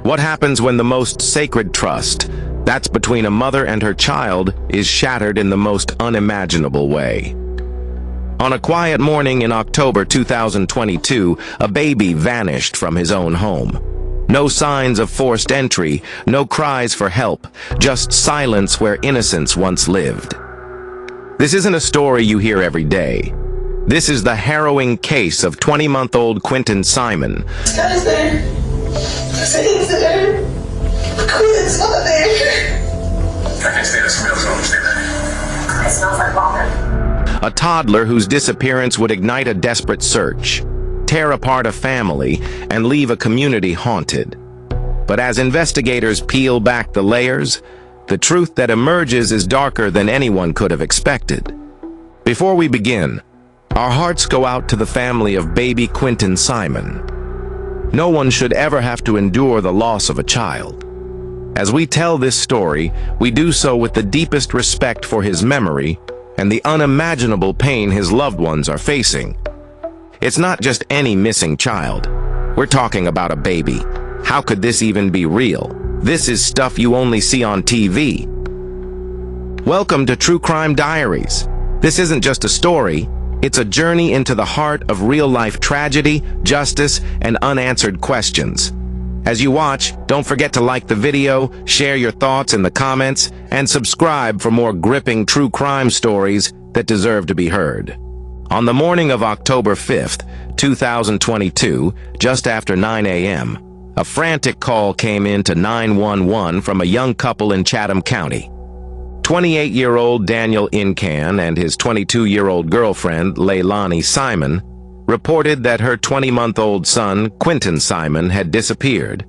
What happens when the most sacred trust, that's between a mother and her child, is shattered in the most unimaginable way? On a quiet morning in October 2022, a baby vanished from his own home. No signs of forced entry, no cries for help, just silence where innocence once lived. This isn't a story you hear every day. This is the harrowing case of 20-month-old Quinton Simon. This guy's there. He's there. Quinton's not there. I can say that somebody else will understand that. It smells like vomit. A toddler whose disappearance would ignite a desperate search, tear apart a family, and leave a community haunted. But as investigators peel back the layers, the truth that emerges is darker than anyone could have expected. Before we begin, our hearts go out to the family of baby Quinton Simon. No one should ever have to endure the loss of a child. As we tell this story, we do so with the deepest respect for his memory and the unimaginable pain his loved ones are facing. It's not just any missing child. We're talking about a baby. How could this even be real? This is stuff you only see on TV. Welcome to True Crime Diaries. This isn't just a story. It's a journey into the heart of real-life tragedy, justice, and unanswered questions. As you watch, don't forget to like the video, share your thoughts in the comments, and subscribe for more gripping true crime stories that deserve to be heard. On the morning of October 5th, 2022, just after 9 a.m., a frantic call came in to 911 from a young couple in Chatham County. 28-year-old Daniel Incan and his 22-year-old girlfriend, Leilani Simon, reported that her 20-month-old son, Quinton Simon, had disappeared,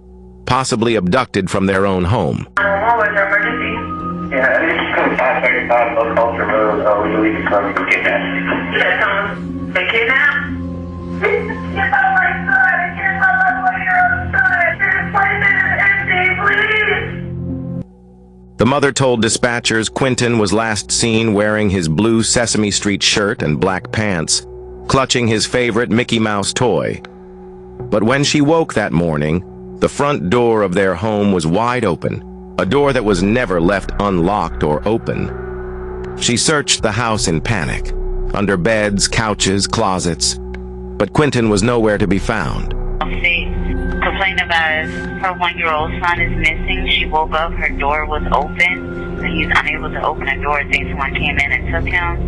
possibly abducted from their own home. What was your emergency? Yeah, I just come 535 low culture road. We believe it's going to kidnapped. Yeah, they kidnapped? Get my son! Get my 11-year-old son! This place is empty, please! The mother told dispatchers Quinton was last seen wearing his blue Sesame Street shirt and black pants, clutching his favorite Mickey Mouse toy. But when she woke that morning, the front door of their home was wide open, a door that was never left unlocked or open. She searched the house in panic, under beds, couches, closets, but Quinton was nowhere to be found. She complained about her 1-year-old son is missing. She woke up, her door was open, so he's unable to open the door. I think someone came in and took him.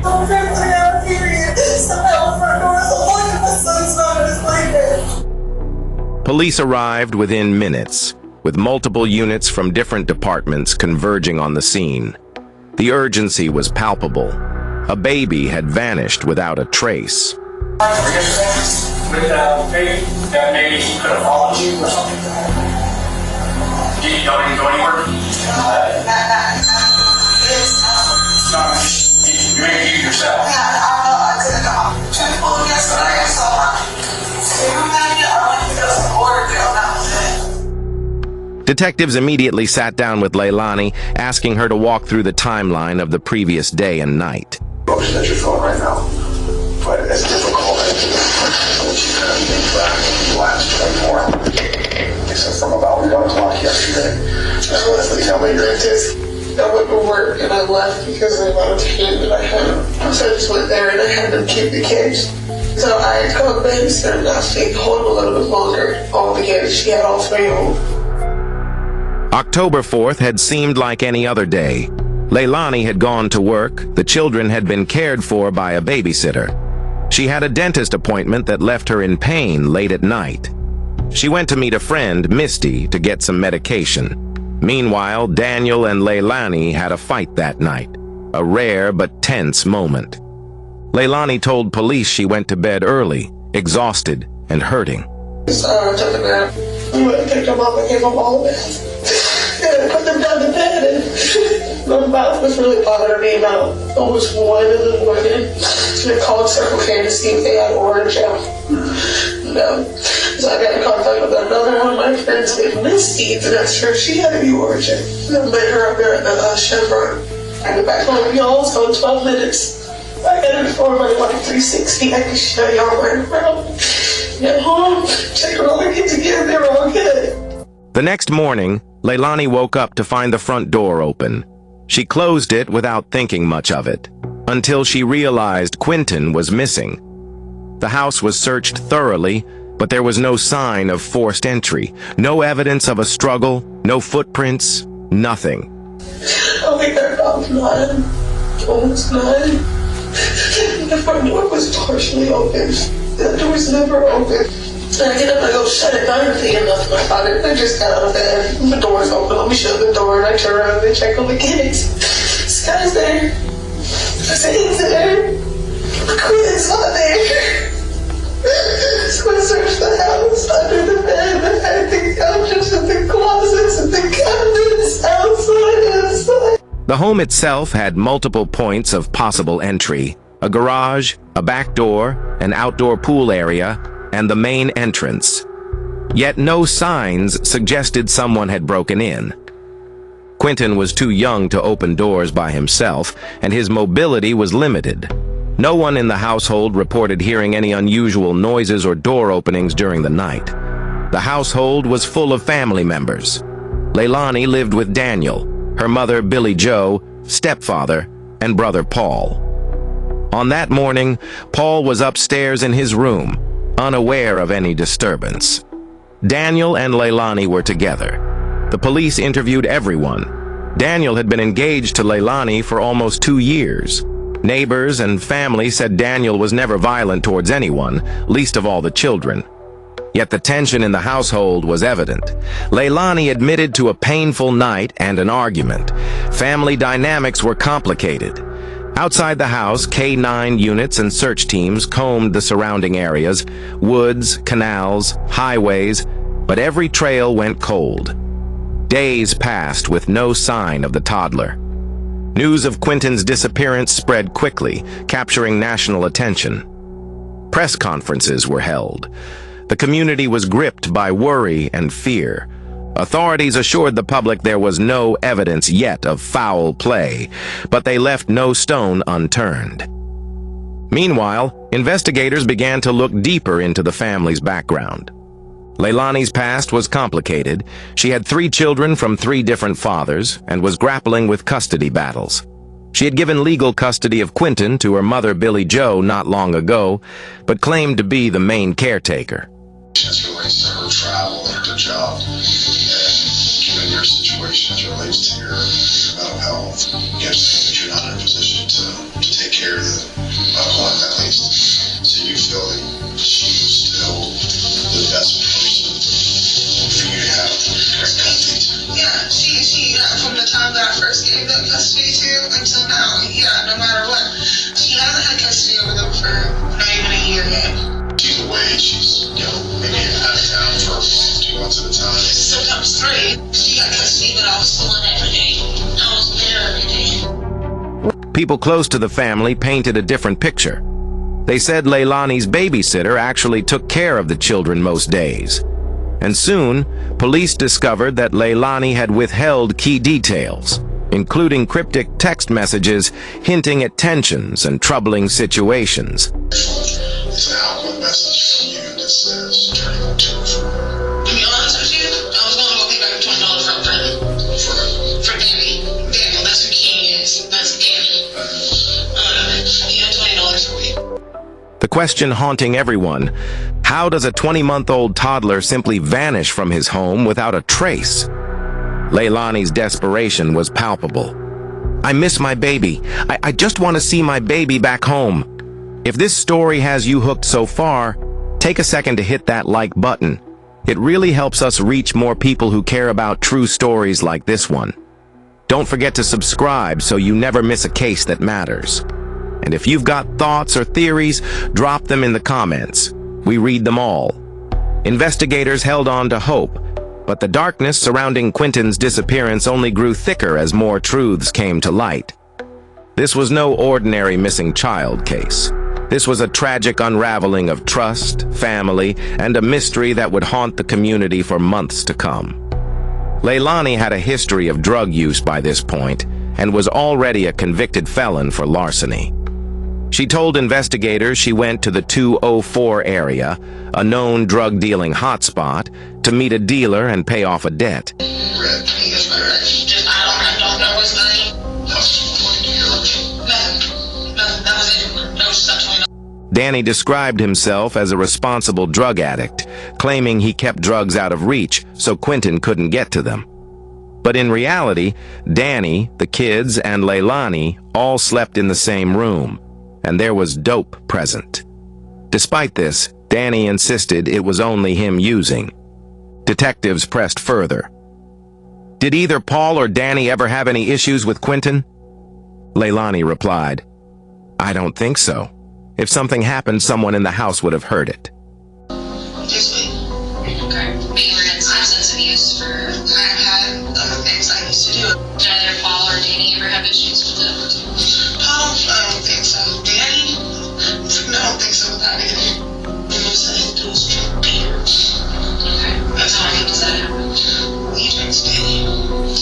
Oh, I'm serious. Somehow the front door is open. My son's not in his blanket. Police arrived within minutes, with multiple units from different departments converging on the scene. The urgency was palpable. A baby had vanished without a trace. Maybe that maybe he could have followed you or something. Did you go anywhere? No, you made it yourself. Yeah, I couldn't go. Tried to pull him yesterday, so I went to go to the border jail, that was it. Detectives immediately sat down with Leilani, asking her to walk through the timeline of the previous day and night. Emotion that you're feeling right now, but it's difficult when you kind of think back last 24. So from about 1 o'clock yesterday, Leslie, tell me your intent. I went to work and I left because of the amount of pain that I had. So I just went there and I had them keep the cage. So I called the babysitter and asked her to hold him a little bit longer. All the kids, she had all 3 of them. October 4th had seemed like any other day. Leilani had gone to work, the children had been cared for by a babysitter. She had a dentist appointment that left her in pain late at night. She went to meet a friend, Misty, to get some medication. Meanwhile, Daniel and Leilani had a fight that night, a rare but tense moment. Leilani told police she went to bed early, exhausted and hurting. So I took a nap. We went and picked them up and gave them all a bath. And I put them down to bed and my mouth was really bothering me about almost whining and whining. So they called Circle K to see if they had orange out. No. So I got in contact with another one of my friends named Misty and asked her if she had any origin. And I met her up there at the Chevron. I get back home, y'all, so in 12 minutes. I got it for my like 360. I can show y'all right around. Get home, check on all the kids again, they were all good. The next morning, Leilani woke up to find the front door open. She closed it without thinking much of it, until she realized Quinton was missing. The house was searched thoroughly, but there was no sign of forced entry, no evidence of a struggle, no footprints, nothing. I think I found 9, almost 9. The front door was partially open. The door was never open. I get up and I go shut it. I didn't think nothing about it. I just got out of bed. The door's open. Let me shut the door. And I turn around and check on the kids. This guy's there. I said, he's there. Quinton's not there. So I searched the house, under the bed, behind the couches, and the closets, and the cabinets, outside, inside. The home itself had multiple points of possible entry: a garage, a back door, an outdoor pool area, and the main entrance. Yet no signs suggested someone had broken in. Quinton was too young to open doors by himself, and his mobility was limited. No one in the household reported hearing any unusual noises or door openings during the night. The household was full of family members. Leilani lived with Daniel, her mother Billy Joe, stepfather, and brother Paul. On that morning, Paul was upstairs in his room, unaware of any disturbance. Daniel and Leilani were together. The police interviewed everyone. Daniel had been engaged to Leilani for almost 2 years. Neighbors and family said Daniel was never violent towards anyone, least of all the children. Yet the tension in the household was evident. Leilani admitted to a painful night and an argument. Family dynamics were complicated. Outside the house, K-9 units and search teams combed the surrounding areas, woods, canals, highways, but every trail went cold. Days passed with no sign of the toddler. News of Quinton's disappearance spread quickly, capturing national attention. Press conferences were held. The community was gripped by worry and fear. Authorities assured the public there was no evidence yet of foul play, but they left no stone unturned. Meanwhile, investigators began to look deeper into the family's background. Leilani's past was complicated. She had 3 children from 3 different fathers and was grappling with custody battles. She had given legal custody of Quinton to her mother Billy Joe not long ago, but claimed to be the main caretaker. As it relates to her travel and her job, and given your situation as it relates to your mental health, you understand that you're not in a position to take care of the medical end at least. So you feel that she's still the best person for you to have direct custody to? Yeah, she from the time that I first gave that custody to until now, yeah, no matter what. She hasn't had custody over them for not even a year yet. She's away, she's, maybe out of town for 2 months at a time. Sometimes 3. She got custody, but I was still in every day. I was there every day. People close to the family painted a different picture. They said Leilani's babysitter actually took care of the children most days. And soon, police discovered that Leilani had withheld key details, including cryptic text messages hinting at tensions and troubling situations. It's an output message from you that says turning on to her. To be honest with you, I was going to go pay back $20 for Danny. Daniel, that's who King is. That's Danny. He had $20 a week. The question haunting everyone: how does a 20-month-old toddler simply vanish from his home without a trace? Leilani's desperation was palpable. "I miss my baby. I just want to see my baby back home." If this story has you hooked so far, take a second to hit that like button. It really helps us reach more people who care about true stories like this one. Don't forget to subscribe so you never miss a case that matters. And if you've got thoughts or theories, drop them in the comments. We read them all. Investigators held on to hope, but the darkness surrounding Quinton's disappearance only grew thicker as more truths came to light. This was no ordinary missing child case. This was a tragic unraveling of trust, family, and a mystery that would haunt the community for months to come. Leilani had a history of drug use by this point and was already a convicted felon for larceny. She told investigators she went to the 204 area, a known drug-dealing hotspot, to meet a dealer and pay off a debt. Danny described himself as a responsible drug addict, claiming he kept drugs out of reach so Quinton couldn't get to them. But in reality, Danny, the kids, and Leilani all slept in the same room, and there was dope present. Despite this, Danny insisted it was only him using. Detectives pressed further. Did either Paul or Danny ever have any issues with Quinton? Leilani replied, I don't think so. If something happened, someone in the house would have heard it. Okay. But you were in substance abuse for... I've had other things I used to do. Did either Paul or Danny ever have issues with it? Paul, I don't think so. Danny? No, I don't think so with that either. You know, so it was Peter. Okay. That's How how often does that happen? he drinks daily.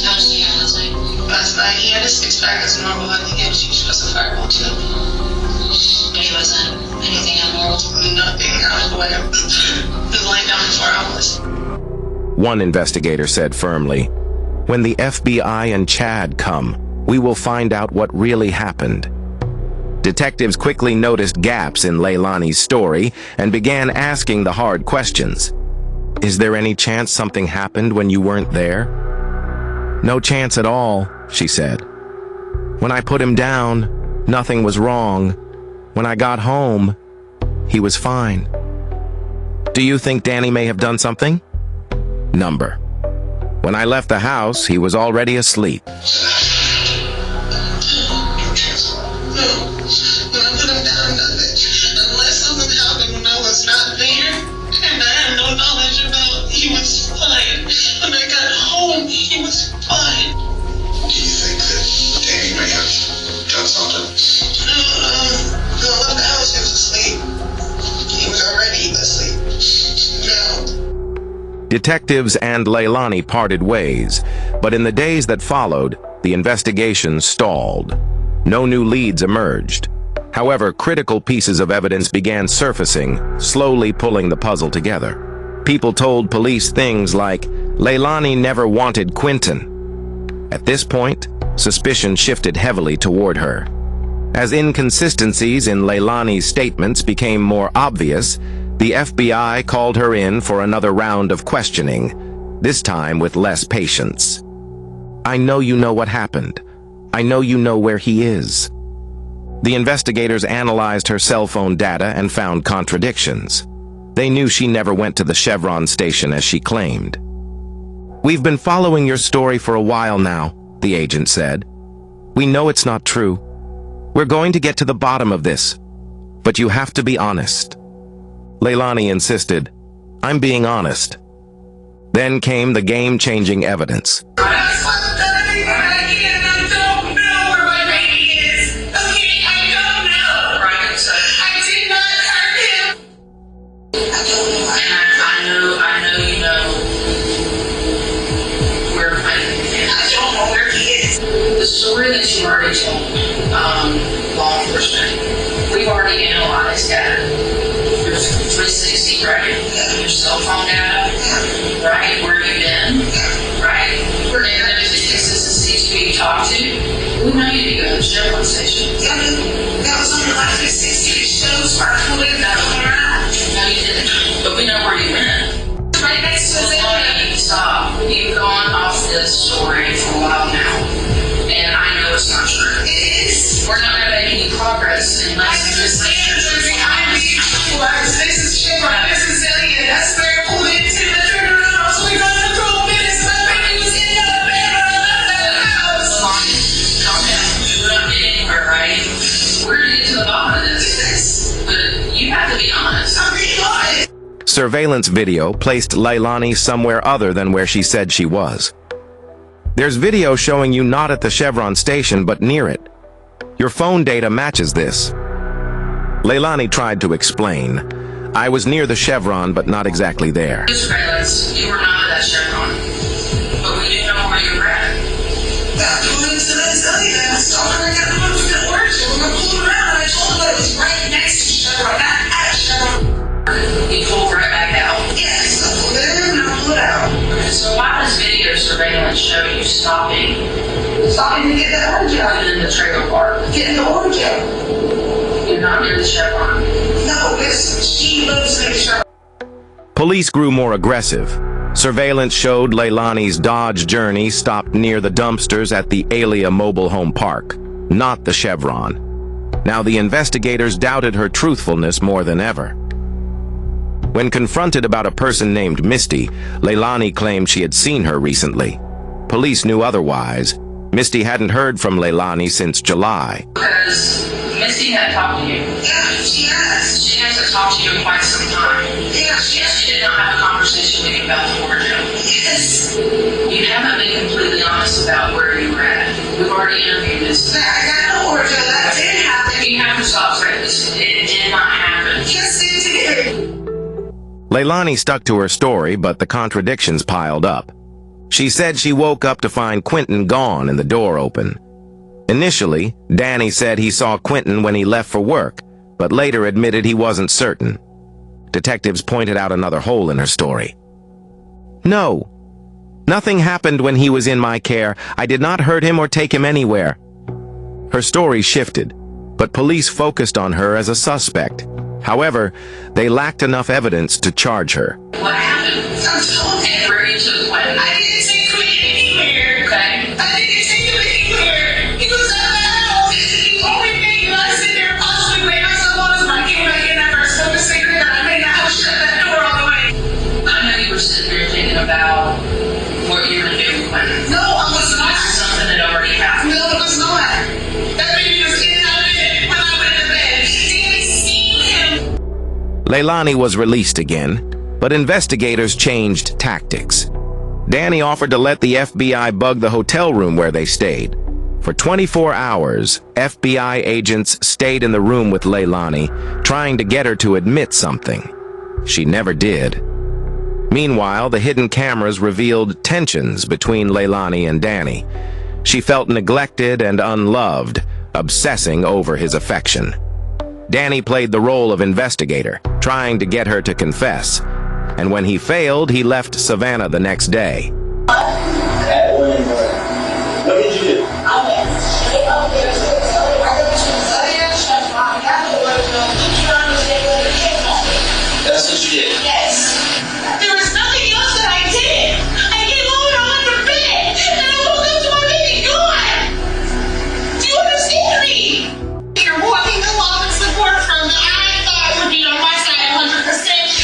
How much did he have last night? Last night he had a six-pack as normal. I think he was supposed to fireball too. But he wasn't anything abnormal? Nothing out of the way. He was laying down for 4 hours. One investigator said firmly, when the FBI and Chad come, we will find out what really happened. Detectives quickly noticed gaps in Leilani's story and began asking the hard questions. Is there any chance something happened when you weren't there? No chance at all, she said. When I put him down, nothing was wrong. When I got home, he was fine. Do you think Danny may have done something? Number. When I left the house, he was already asleep. No. When I put him down, nothing. Unless something happened when I was not there, and I had no knowledge about, he was fine. When I got home, he was fine. Do you think that Danny may have done something? When I left the house, he was asleep. He was already asleep. No. Detectives and Leilani parted ways, but in the days that followed, the investigation stalled. No new leads emerged. However, critical pieces of evidence began surfacing, slowly pulling the puzzle together. People told police things like, Leilani never wanted Quinton. At this point, suspicion shifted heavily toward her. As inconsistencies in Leilani's statements became more obvious, the FBI called her in for another round of questioning, this time with less patience. I know you know what happened. I know you know where he is. The investigators analyzed her cell phone data and found contradictions. They knew she never went to the Chevron station as she claimed. We've been following your story for a while now, the agent said. We know it's not true. We're going to get to the bottom of this, but you have to be honest. Leilani insisted, I'm being honest. Then came the game-changing evidence. Story that you already told law enforcement, we've already analyzed data. Your 360, right? Your cell phone data, right? Where you've been, right? Where there's inconsistencies who you talk to. We know you to go to the Chevron station. That was on the last 360 shows where I told you that on around. No, you didn't. But we know where you went. Right next to the Stop. You've gone off this story for a while now. And I know it's not true. It is. We're not going to make any progress unless this is Chevron. This is Zillion. That's where I pulled into the turnaround. So we got the 12 minutes. My baby was in the bed of the house. Calm down. We're not getting anywhere, right? We're going to get to the bottom of this. But you have to be honest. I'm being honest. Surveillance video placed Leilani somewhere other than where she said she was. There's video showing you not at the Chevron station, but near it. Your phone data matches this. Leilani tried to explain. I was near the Chevron, but not exactly there. Surveillance, you were not at that Chevron. But we do know where you were at. I pulled into that Zillion. I saw her. I got the most at work. So when I pulled around, I told her that it was surveillance show you stopping to get the orange out in the trailer park. Getting the orange out. You're not near the Chevron. No, she lives in the Chevron. Police grew more aggressive. Surveillance showed Leilani's Dodge Journey stopped near the dumpsters at the Alia mobile home park, not the Chevron. Now the investigators doubted her truthfulness more than ever. When confronted about a person named Misty, Leilani claimed she had seen her recently. Police knew otherwise. Misty hadn't heard from Leilani since July. Because Misty had talked to you. Yeah, she has. She hasn't talked to you in quite some time. Yeah, she has. She did not have a conversation with you about the ordeal. Yes. You haven't been completely honest about where you were at. We've already interviewed this. I got no order. That did happen. You have to stop saying this. It did not happen. Yes, it did. Leilani stuck to her story, but the contradictions piled up. She said she woke up to find Quinton gone and the door open. Initially, Danny said he saw Quinton when he left for work, but later admitted he wasn't certain. Detectives pointed out another hole in her story. No, nothing happened when he was in my care. I did not hurt him or take him anywhere. Her story shifted, but police focused on her as a suspect. However, they lacked enough evidence to charge her. What happened? I'm telling you. And where you took Quentin? I didn't take Quinton anywhere. Okay. I didn't take him anywhere. He was at my house. The only thing I sit there possibly waiting on someone was my kid when I get that first smoke a cigarette that I made the house shut that door all the way. I know you were sitting there thinking about what you were going to do with Quentin. No, I was not. This is something that already happened. No, it was not. That baby was in and out of bed when I went to bed. Danny seen him. Leilani was released again, but investigators changed tactics. Danny offered to let the FBI bug the hotel room where they stayed. For 24 hours, FBI agents stayed in the room with Leilani, trying to get her to admit something. She never did. Meanwhile, the hidden cameras revealed tensions between Leilani and Danny. She felt neglected and unloved, obsessing over his affection. Danny played the role of investigator, trying to get her to confess. And when he failed, he left Savannah the next day. What did you do? That's what you did? Yes. There was nothing else that I did. I came home and I went to bed. And I woke up to my baby gone. Do you understand me? You're walking along and support from the I thought would be on my side 100%.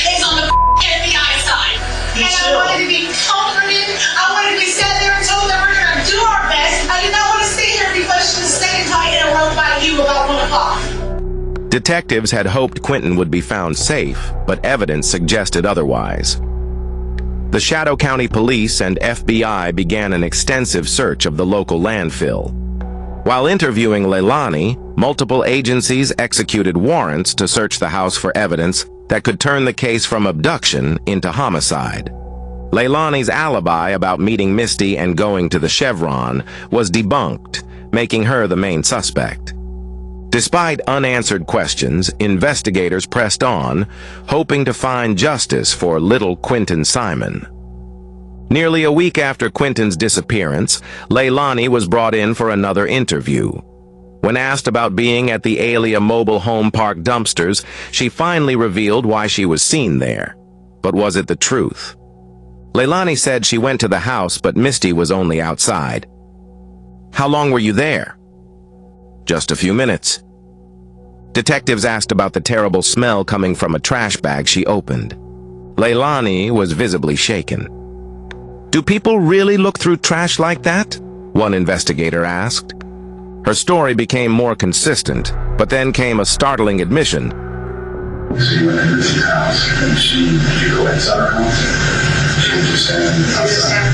It's on the FBI side. And I wanted to be comforted. I wanted to be sat there and told that we're going to do our best. I did not want to stay here and be questioned the second time in a row by you about 1 o'clock. Detectives had hoped Quinton would be found safe, but evidence suggested otherwise. The Chatham County Police and FBI began an extensive search of the local landfill. While interviewing Leilani, multiple agencies executed warrants to search the house for evidence that could turn the case from abduction into homicide. Leilani's alibi about meeting Misty and going to the Chevron was debunked, making her the main suspect. Despite unanswered questions, investigators pressed on, hoping to find justice for little Quinton Simon. Nearly a week after Quinton's disappearance, Leilani was brought in for another interview. When asked about being at the Alia mobile home park dumpsters, she finally revealed why she was seen there. But was it the truth? Leilani said she went to the house, but Misty was only outside. How long were you there? Just a few minutes. Detectives asked about the terrible smell coming from a trash bag she opened. Leilani was visibly shaken. Do people really look through trash like that? One investigator asked. Her story became more consistent, but then came a startling admission. So you went into Missy's house, and did you go inside her house? She was just standing outside.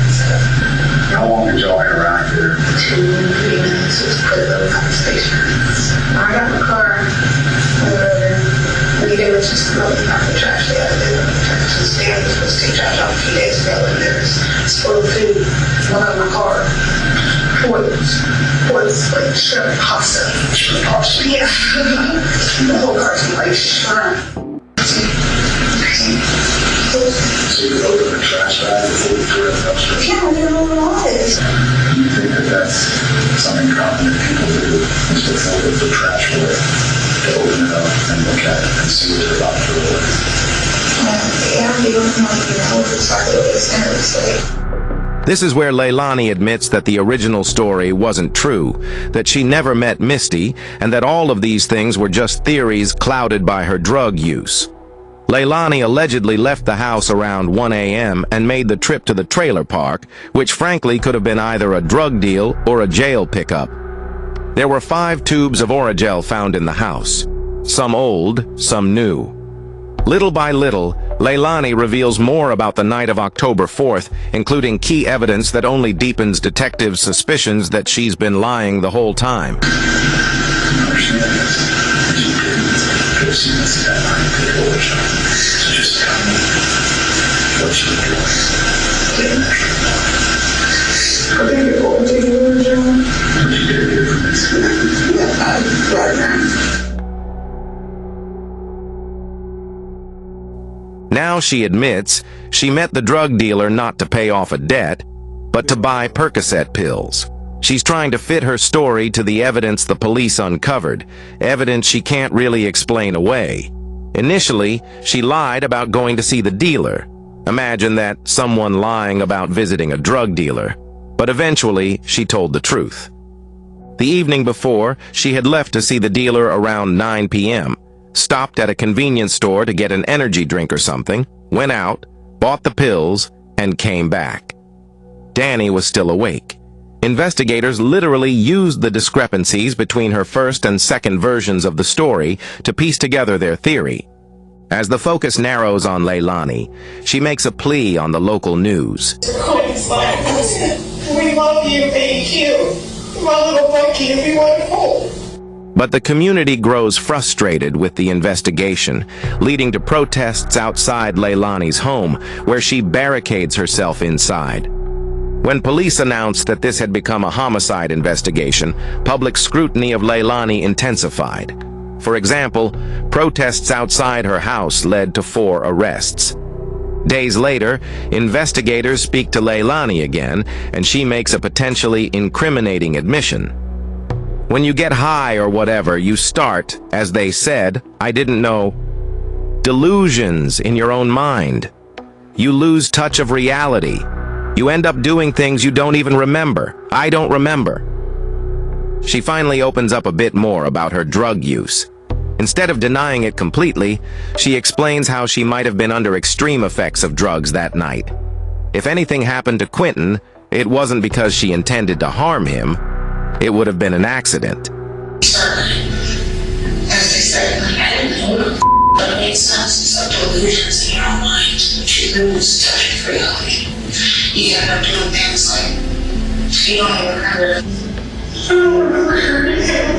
How long did y'all interact there? 2 to 3 minutes. It was pretty little conversation. I got in the car, we did just go to the trash. They had to do the trash. The stand was supposed to take trash off a few days ago, and there's spoiled food all in my car. Was like shrimp pasta. Shrimp pasta? Yeah. The whole car's like shrimp. So you opened the trash bag before you threw it in the dumpster? Yeah, we were all Do you think that that's something competent people do? Is to fill the trash lid, to open it up and look at it and see what they're about to throw away? Yeah, you don't know exactly what it's going to say. This is where Leilani admits that the original story wasn't true, that she never met Misty, and that all of these things were just theories clouded by her drug use. Leilani allegedly left the house around 1 a.m. and made the trip to the trailer park, which frankly could have been either a drug deal or a jail pickup. There were 5 tubes of Orajel found in the house, some old, some new. Little by little, Leilani reveals more about the night of October 4th, including key evidence that only deepens detectives' suspicions that she's been lying the whole time. Now she admits she met the drug dealer not to pay off a debt, but to buy Percocet pills. She's trying to fit her story to the evidence the police uncovered, evidence she can't really explain away. Initially, she lied about going to see the dealer. Imagine that, someone lying about visiting a drug dealer. But eventually, she told the truth. The evening before, she had left to see the dealer around 9 p.m., stopped at a convenience store to get an energy drink or something, went out, bought the pills, and came back. Danny was still awake. Investigators literally used the discrepancies between her first and second versions of the story to piece together their theory. As the focus narrows on Leilani, she makes a plea on the local news. We love you, AQ. My little boy can't be wonderful. But the community grows frustrated with the investigation, leading to protests outside Leilani's home, where she barricades herself inside. When police announced that this had become a homicide investigation, public scrutiny of Leilani intensified. For example, protests outside her house led to 4 arrests. Days later, investigators speak to Leilani again, and she makes a potentially incriminating admission. When you get high or whatever, you start, as they said, I didn't know, delusions in your own mind. You lose touch of reality. You end up doing things you don't even remember. I don't remember. She finally opens up a bit more about her drug use. Instead of denying it completely, she explains how she might have been under extreme effects of drugs that night. If anything happened to Quinton, it wasn't because she intended to harm him. It would have been an accident. As they say, I didn't know what but it makes sense. It's like delusions in your own mind. You lose touch of reality. You end up doing things like you don't even remember. I don't remember anything.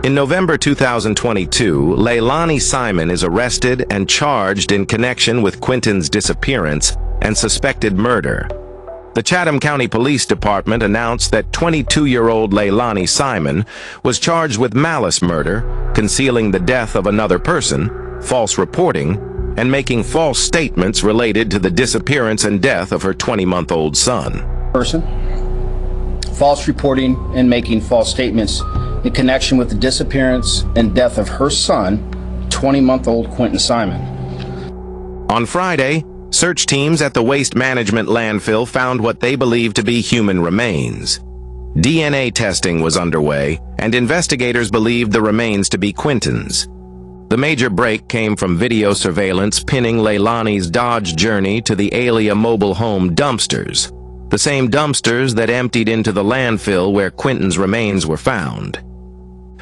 In November 2022, Leilani Simon is arrested and charged in connection with Quinton's disappearance and suspected murder. The Chatham County Police Department announced that 22-year-old Leilani Simon was charged with malice murder, concealing the death of another person, false reporting, and making false statements related to the disappearance and death of her 20-month-old son. False reporting and making false statements in connection with the disappearance and death of her son, 20-month-old Quinton Simon. On Friday, search teams at the waste management landfill found what they believed to be human remains. DNA testing was underway, and investigators believed the remains to be Quinton's. The major break came from video surveillance pinning Leilani's Dodge journey to the Alia mobile home dumpsters, the same dumpsters that emptied into the landfill where Quinton's remains were found.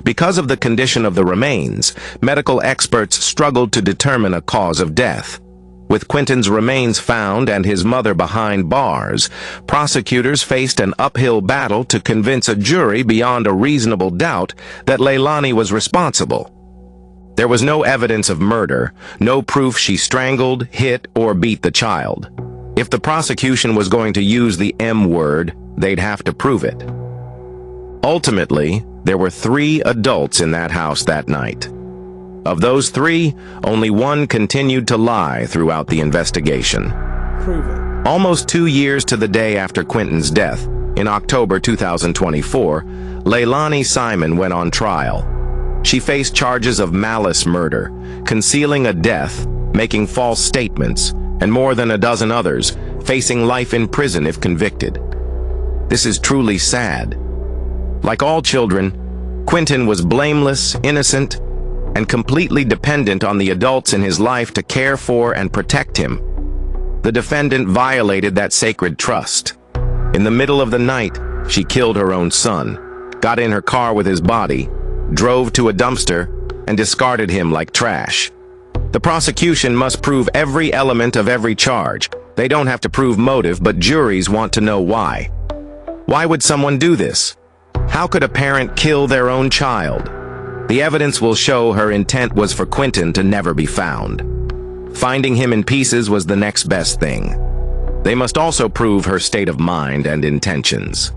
Because of the condition of the remains, medical experts struggled to determine a cause of death. With Quinton's remains found and his mother behind bars, prosecutors faced an uphill battle to convince a jury beyond a reasonable doubt that Leilani was responsible. There was no evidence of murder, no proof she strangled, hit, or beat the child. If the prosecution was going to use the M word, they'd have to prove it. Ultimately, there were 3 adults in that house that night. Of those 3, only one continued to lie throughout the investigation. Prove it. Almost 2 years to the day after Quinton's death, in October 2024, Leilani Simon went on trial. She faced charges of malice murder, concealing a death, making false statements, and more than a dozen others, facing life in prison if convicted. This is truly sad. Like all children, Quinton was blameless, innocent, and completely dependent on the adults in his life to care for and protect him. The defendant violated that sacred trust. In the middle of the night, she killed her own son, got in her car with his body, drove to a dumpster, and discarded him like trash. The prosecution must prove every element of every charge. They don't have to prove motive, but juries want to know why. Why would someone do this? How could a parent kill their own child? The evidence will show her intent was for Quinton to never be found. Finding him in pieces was the next best thing. They must also prove her state of mind and intentions.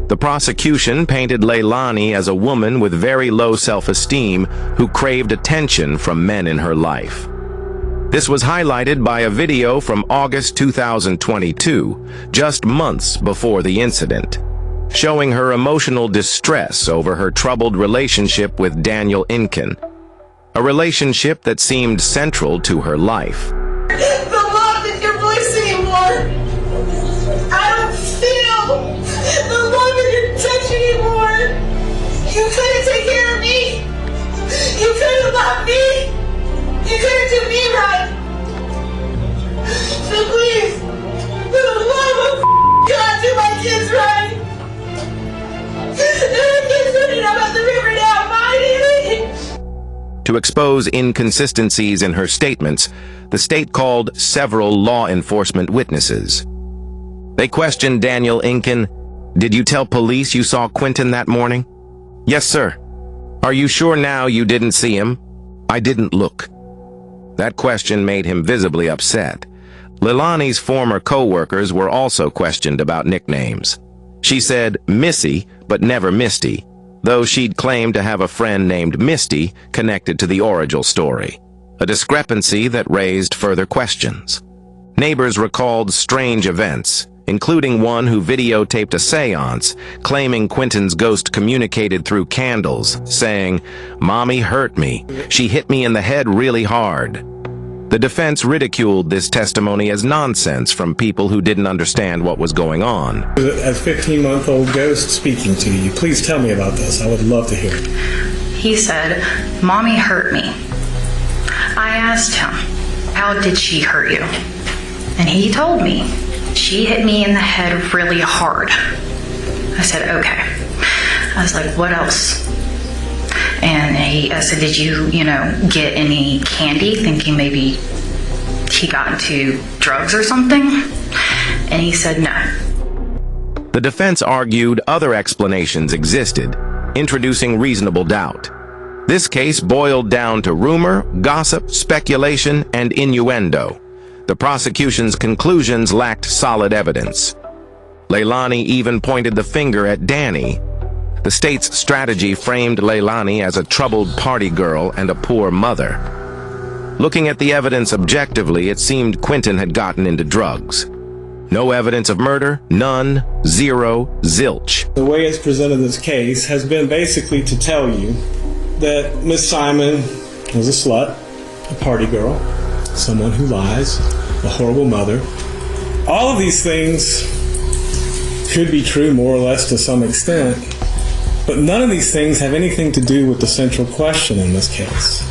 The prosecution painted Leilani as a woman with very low self-esteem who craved attention from men in her life. This was highlighted by a video from August 2022, just months before the incident, showing her emotional distress over her troubled relationship with Daniel Incan, a relationship that seemed central to her life. The love in your voice anymore. I don't feel the love in your touch anymore. You couldn't take care of me. You couldn't love me. You couldn't do me right. So please, for the love of God, do my kids right. Their kids running up at the river now, finding me. To expose inconsistencies in her statements, the state called several law enforcement witnesses. They questioned Daniel Incan. Did you tell police you saw Quinton that morning? Yes, sir. Are you sure now you didn't see him? I didn't look. That question made him visibly upset. Leilani's former co-workers were also questioned about nicknames. She said Missy, but never Misty, though she'd claimed to have a friend named Misty connected to the Origel story, a discrepancy that raised further questions. Neighbors recalled strange events, including one who videotaped a seance, claiming Quinton's ghost communicated through candles, saying, "Mommy hurt me. She hit me in the head really hard." The defense ridiculed this testimony as nonsense from people who didn't understand what was going on. A 15-month-old ghost speaking to you. Please tell me about this. I would love to hear it. He said, "Mommy hurt me." I asked him, "How did she hurt you?" And he told me, "She hit me in the head really hard." I said, "Okay." I was like, "What else?" And I said, "Did you get any candy?" Thinking maybe he got into drugs or something. And he said, "No." The defense argued other explanations existed, introducing reasonable doubt. This case boiled down to rumor, gossip, speculation, and innuendo. The prosecution's conclusions lacked solid evidence. Leilani even pointed the finger at Danny. The state's strategy framed Leilani as a troubled party girl and a poor mother. Looking at the evidence objectively, it seemed Quinton had gotten into drugs. No evidence of murder, none, zero, zilch. The way it's presented this case has been basically to tell you that Miss Simon was a slut, a party girl, someone who lies, a horrible mother. All of these things could be true more or less to some extent, but none of these things have anything to do with the central question in this case.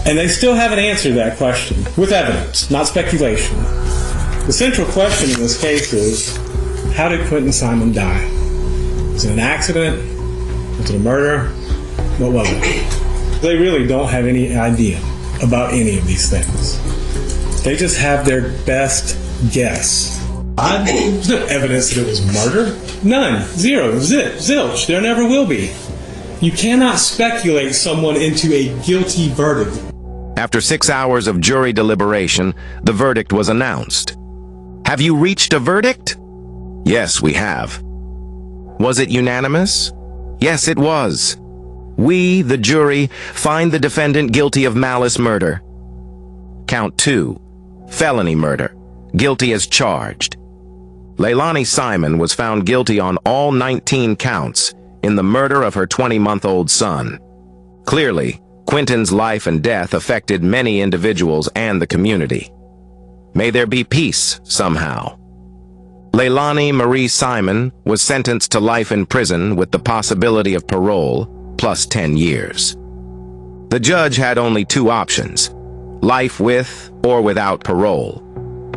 And they still haven't answered that question with evidence, not speculation. The central question in this case is, how did Quinton Simon die? Was it an accident? Was it a murder? What was it? They really don't have any idea about any of these things. They just have their best guess. There's no evidence that it was murder. None. Zero. Zilch. There never will be. You cannot speculate someone into a guilty verdict. After 6 hours of jury deliberation, the verdict was announced. Have you reached a verdict? Yes, we have. Was it unanimous? Yes, it was. We, the jury, find the defendant guilty of malice murder. Count 2, felony murder. guilty as charged. Leilani Simon was found guilty on all 19 counts in the murder of her 20-month-old son. Clearly, Quinton's life and death affected many individuals and the community. May there be peace somehow. Leilani Marie Simon was sentenced to life in prison with the possibility of parole, plus 10 years. The judge had only two options: life with or without parole.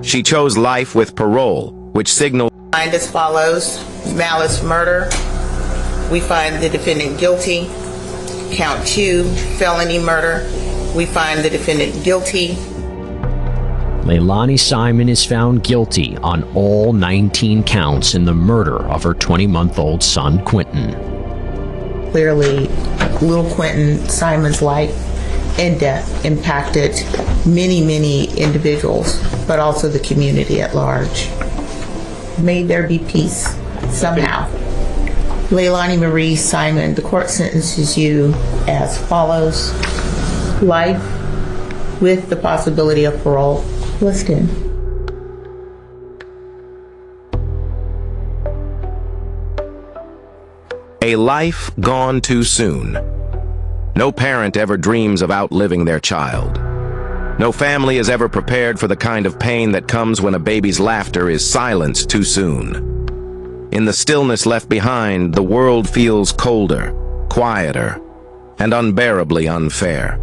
She chose life with parole, which signaled As follows: malice murder. We find the defendant guilty. Count 2, felony murder. We find the defendant guilty. Leilani Simon is found guilty on all 19 counts in the murder of her 20-month-old son, Quinton. Clearly, little Quinton Simon's life and death impacted many individuals, but also the community at large. May there be peace somehow. Leilani Marie Simon, the court sentences you as follows: life with the possibility of parole, plus 10. a life gone too soon. No parent ever dreams of outliving their child. No family is ever prepared for the kind of pain that comes when a baby's laughter is silenced too soon. In the stillness left behind, the world feels colder, quieter, and unbearably unfair.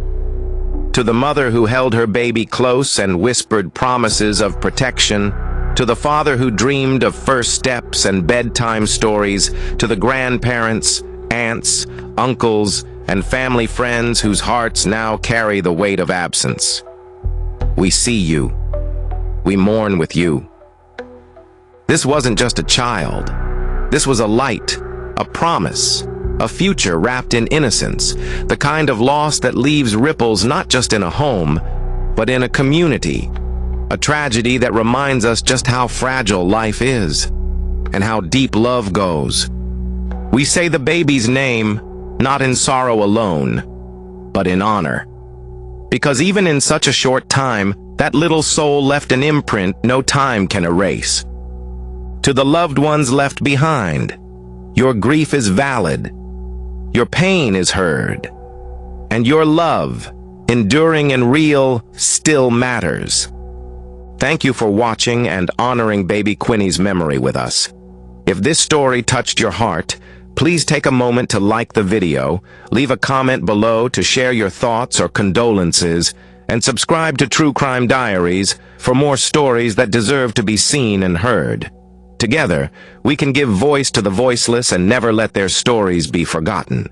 To the mother who held her baby close and whispered promises of protection, to the father who dreamed of first steps and bedtime stories, to the grandparents, aunts, uncles, and family friends whose hearts now carry the weight of absence. We see you. We mourn with you. This wasn't just a child. This was a light, a promise, a future wrapped in innocence, the kind of loss that leaves ripples not just in a home, but in a community, a tragedy that reminds us just how fragile life is and how deep love goes. We say the baby's name, not in sorrow alone, but in honor. Because even in such a short time, that little soul left an imprint no time can erase. To the loved ones left behind, your grief is valid, your pain is heard, and your love, enduring and real, still matters. Thank you for watching and honoring baby Quinny's memory with us. If this story touched your heart, please take a moment to like the video, leave a comment below to share your thoughts or condolences, and subscribe to True Crime Diaries for more stories that deserve to be seen and heard. Together, we can give voice to the voiceless and never let their stories be forgotten.